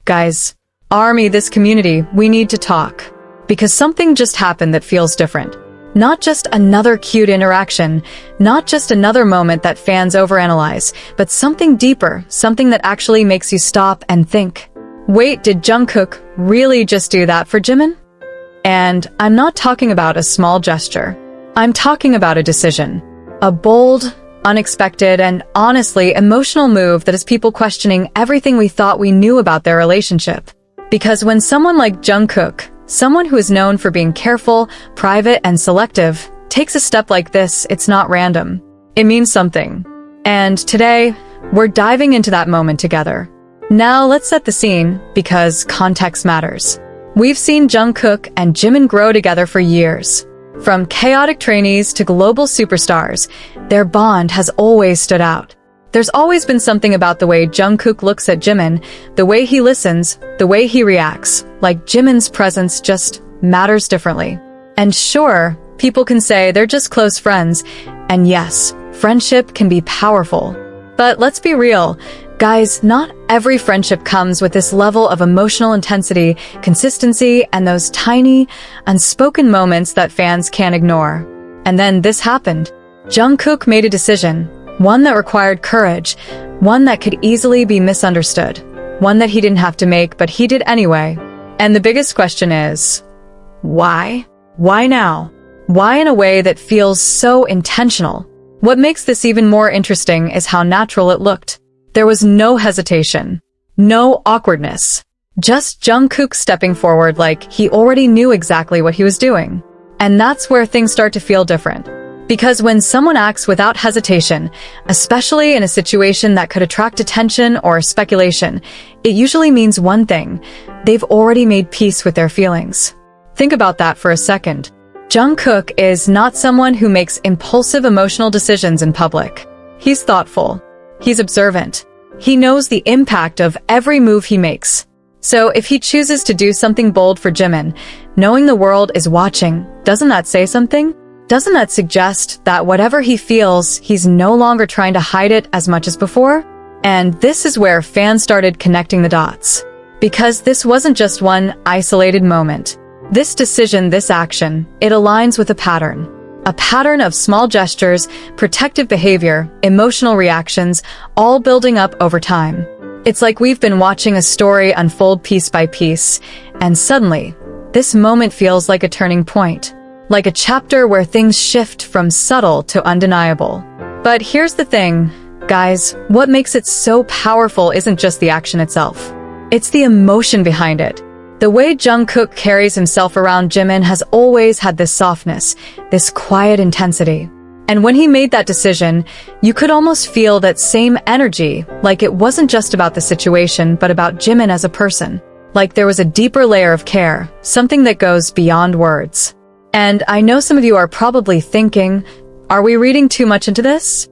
Guys, Army, this community, we need to talk. Because something just happened that feels different. Not just another cute interaction, not just another moment that fans overanalyze, but something deeper, something that actually makes you stop and think. Wait, did Jungkook really just do that for Jimin? And I'm not talking about a small gesture. I'm talking about a decision. A bold, unexpected, and honestly emotional move that has people questioning everything we thought we knew about their relationship. Because when someone like Jungkook, someone who is known for being careful, private, and selective, takes a step like this, it's not random. It means something. And today, we're diving into that moment together. Now let's set the scene, because context matters. We've seen Jungkook and Jimin grow together for years. From chaotic trainees to global superstars, their bond has always stood out. There's always been something about the way Jungkook looks at Jimin, the way he listens, the way he reacts, like Jimin's presence just matters differently. And sure, people can say they're just close friends, and yes, friendship can be powerful. But let's be real, guys, not every friendship comes with this level of emotional intensity, consistency, and those tiny, unspoken moments that fans can't ignore. And then this happened. Jungkook made a decision. One that required courage, one that could easily be misunderstood, one that he didn't have to make, but he did anyway. And the biggest question is, why? Why now? Why in a way that feels so intentional? What makes this even more interesting is how natural it looked. There was no hesitation, no awkwardness, just Jungkook stepping forward like he already knew exactly what he was doing. And that's where things start to feel different. Because when someone acts without hesitation, especially in a situation that could attract attention or speculation, it usually means one thing: they've already made peace with their feelings. Think about that for a second. Jungkook is not someone who makes impulsive emotional decisions in public. He's thoughtful. He's observant. He knows the impact of every move he makes. So if he chooses to do something bold for Jimin, knowing the world is watching, doesn't that say something? Doesn't that suggest that whatever he feels, he's no longer trying to hide it as much as before? And this is where fans started connecting the dots. Because this wasn't just one isolated moment. This decision, this action, it aligns with a pattern. A pattern of small gestures, protective behavior, emotional reactions, all building up over time. It's like we've been watching a story unfold piece by piece, and suddenly, this moment feels like a turning point. Like a chapter where things shift from subtle to undeniable. But here's the thing, guys, what makes it so powerful isn't just the action itself. It's the emotion behind it. The way Jungkook carries himself around Jimin has always had this softness, this quiet intensity. And when he made that decision, you could almost feel that same energy, like it wasn't just about the situation, but about Jimin as a person. Like there was a deeper layer of care, something that goes beyond words. And I know some of you are probably thinking, are we reading too much into this?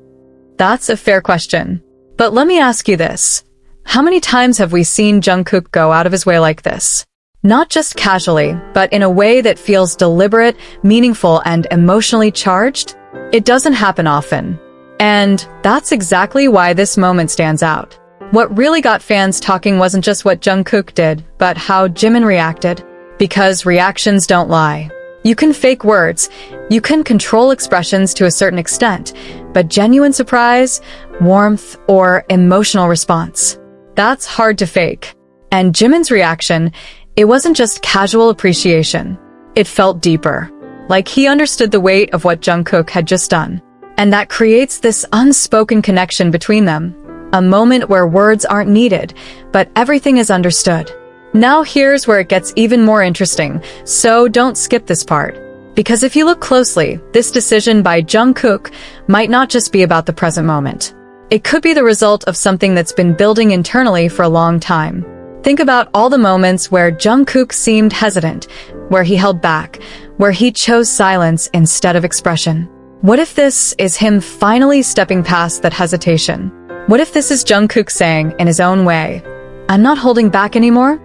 That's a fair question. But let me ask you this. How many times have we seen Jungkook go out of his way like this? Not just casually, but in a way that feels deliberate, meaningful, and emotionally charged? It doesn't happen often. And that's exactly why this moment stands out. What really got fans talking wasn't just what Jungkook did, but how Jimin reacted. Because reactions don't lie. You can fake words, you can control expressions to a certain extent, but genuine surprise, warmth, or emotional response, that's hard to fake. And Jimin's reaction, it wasn't just casual appreciation. It felt deeper, like he understood the weight of what Jungkook had just done. And that creates this unspoken connection between them, a moment where words aren't needed, but everything is understood. Now here's where it gets even more interesting, so don't skip this part. Because if you look closely, this decision by Jungkook might not just be about the present moment. It could be the result of something that's been building internally for a long time. Think about all the moments where Jungkook seemed hesitant, where he held back, where he chose silence instead of expression. What if this is him finally stepping past that hesitation? What if this is Jungkook saying, in his own way, I'm not holding back anymore?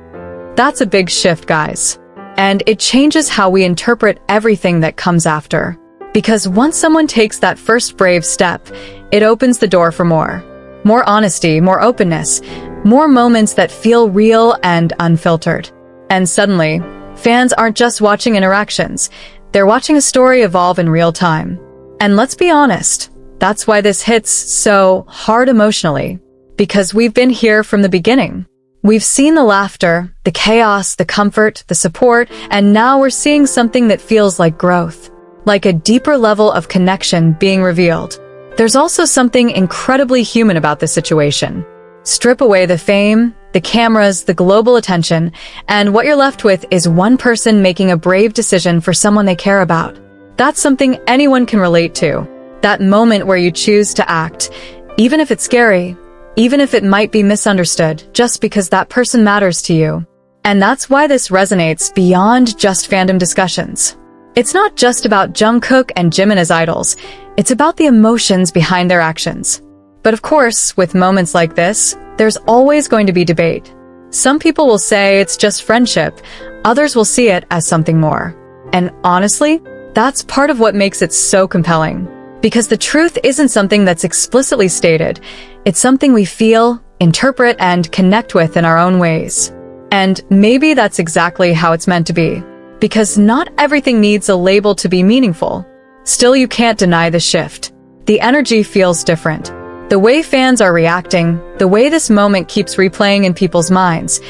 That's a big shift, guys. And it changes how we interpret everything that comes after. Because once someone takes that first brave step, it opens the door for more. More honesty, more openness, more moments that feel real and unfiltered. And suddenly, fans aren't just watching interactions, they're watching a story evolve in real time. And let's be honest, that's why this hits so hard emotionally. Because we've been here from the beginning. We've seen the laughter, the chaos, the comfort, the support, and now we're seeing something that feels like growth. Like a deeper level of connection being revealed. There's also something incredibly human about this situation. Strip away the fame, the cameras, the global attention, and what you're left with is one person making a brave decision for someone they care about. That's something anyone can relate to. That moment where you choose to act, even if it's scary, even if it might be misunderstood, just because that person matters to you. And that's why this resonates beyond just fandom discussions. It's not just about Jungkook and Jimin as idols, it's about the emotions behind their actions. But of course, with moments like this, there's always going to be debate. Some people will say it's just friendship, others will see it as something more. And honestly, that's part of what makes it so compelling. Because the truth isn't something that's explicitly stated, it's something we feel, interpret, and connect with in our own ways. And maybe that's exactly how it's meant to be. Because not everything needs a label to be meaningful. Still, you can't deny the shift. The energy feels different. The way fans are reacting, the way this moment keeps replaying in people's minds,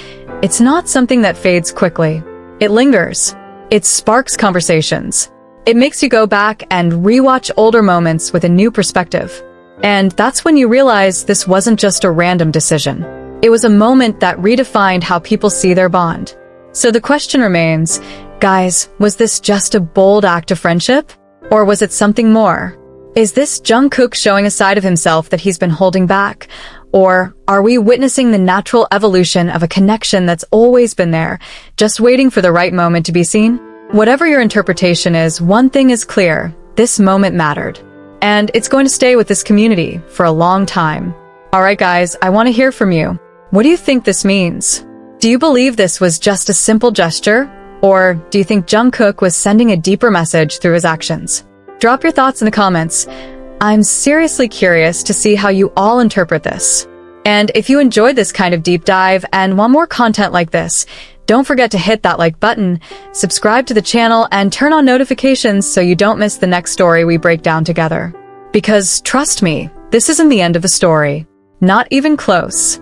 it's not something that fades quickly. It lingers. It sparks conversations. It makes you go back and rewatch older moments with a new perspective. And that's when you realize this wasn't just a random decision. It was a moment that redefined how people see their bond. So the question remains, guys, was this just a bold act of friendship? Or was it something more? Is this Jungkook showing a side of himself that he's been holding back? Or are we witnessing the natural evolution of a connection that's always been there, just waiting for the right moment to be seen? Whatever your interpretation is, one thing is clear, this moment mattered. And it's going to stay with this community for a long time. Alright guys, I want to hear from you. What do you think this means? Do you believe this was just a simple gesture? Or do you think Jungkook was sending a deeper message through his actions? Drop your thoughts in the comments. I'm seriously curious to see how you all interpret this. And if you enjoyed this kind of deep dive and want more content like this, don't forget to hit that like button, subscribe to the channel, and turn on notifications so you don't miss the next story we break down together. Because trust me, this isn't the end of the story. Not even close.